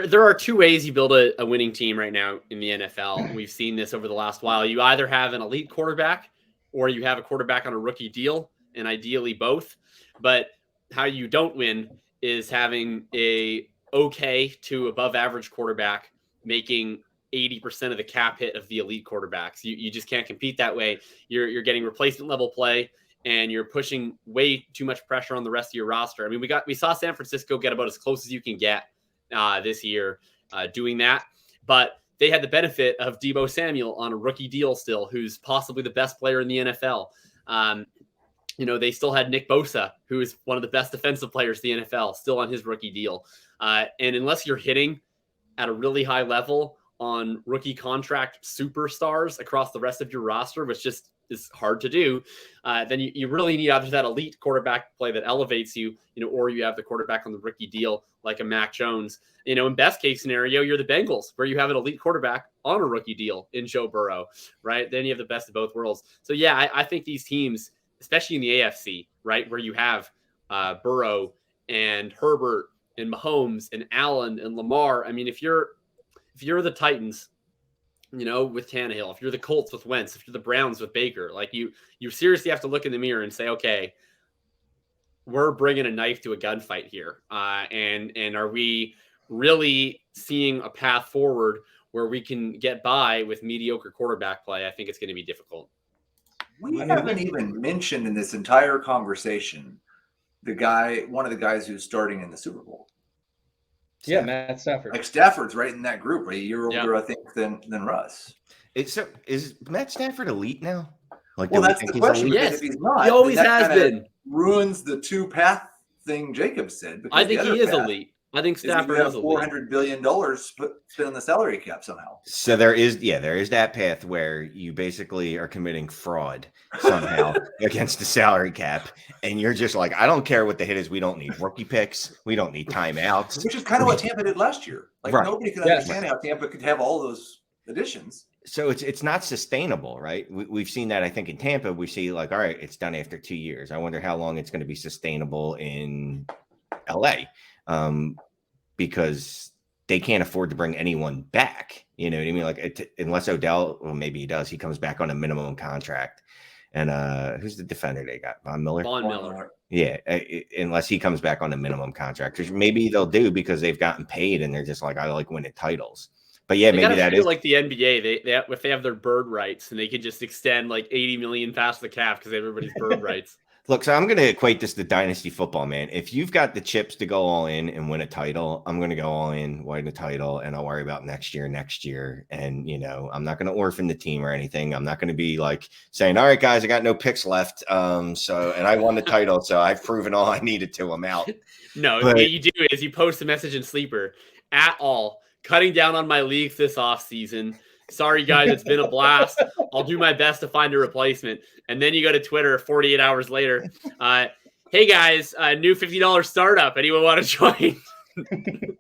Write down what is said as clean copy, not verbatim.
There are two ways you build a winning team right now in the NFL. We've seen this over the last while. You either have an elite quarterback or you have a quarterback on a rookie deal, and ideally both. But how you don't win is having a okay to above average quarterback making 80% of the cap hit of the elite quarterbacks. You just can't compete that way. You're getting replacement level play, and you're pushing way too much pressure on the rest of your roster. I mean, we saw San Francisco get about as close as you can get this year doing that. But they had the benefit of Deebo Samuel on a rookie deal still, who's possibly the best player in the NFL. They still had Nick Bosa, who is one of the best defensive players in the NFL, still on his rookie deal. And unless you're hitting at a really high level on rookie contract superstars across the rest of your roster, which just is hard to do, then you really need either that elite quarterback play that elevates you, or you have the quarterback on the rookie deal like a Mac Jones. In best case scenario, you're the Bengals, where you have an elite quarterback on a rookie deal in Joe Burrow, right? Then you have the best of both worlds. So yeah, I think these teams, especially in the AFC, right, where you have Burrow and Herbert and Mahomes and Allen and Lamar. I mean, if you're the Titans, with Tannehill, if you're the Colts with Wentz, if you're the Browns with Baker, like you seriously have to look in the mirror and say, okay, we're bringing a knife to a gunfight here. And are we really seeing a path forward where we can get by with mediocre quarterback play? I think it's going to be difficult. We haven't even mentioned in this entire conversation one of the guys who's starting in the Super Bowl. Yeah, Matt Stafford. Like Stafford's right in that group, right? A year older, I think, than Russ. Is Matt Stafford elite now? Well, that's the question. Yes, if he's not, he always has been. Ruins the two-path thing Jacob said. I think he is elite. I think Stafford is elite. $400 billion spent on the salary cap somehow. So there is that path where you basically are committing fraud somehow against the salary cap, and you're just like, I don't care what the hit is. We don't need rookie picks. We don't need timeouts. Which is kind of what Tampa did last year. Like nobody could understand how Tampa could have all those additions. So it's not sustainable, right? We've seen that, I think, in Tampa. We see like, all right, it's done after 2 years. I wonder how long it's going to be sustainable in LA. Because they can't afford to bring anyone back. You know what I mean? Like unless Odell, well, maybe he does. He comes back on a minimum contract. And who's the defender they got? Von Miller. Yeah, unless he comes back on a minimum contract, which maybe they'll do because they've gotten paid and they're just like, I like winning titles. But yeah, maybe that is like the NBA. They if they have their bird rights and they could just extend like 80 million past the cap because everybody's bird rights. Look, so I'm going to equate this to dynasty football, man. If you've got the chips to go all in and win a title, I'm going to go all in, win a title, and I'll worry about next year. And, I'm not going to orphan the team or anything. I'm not going to be like saying, all right, guys, I got no picks left. And I won the title, so I've proven all I needed to. I'm out. No, what you do is you post a message in Sleeper at all, cutting down on my leagues this offseason. Sorry, guys, it's been a blast. I'll do my best to find a replacement. And then you go to Twitter 48 hours later. Hey, guys, new $50 startup. Anyone want to join?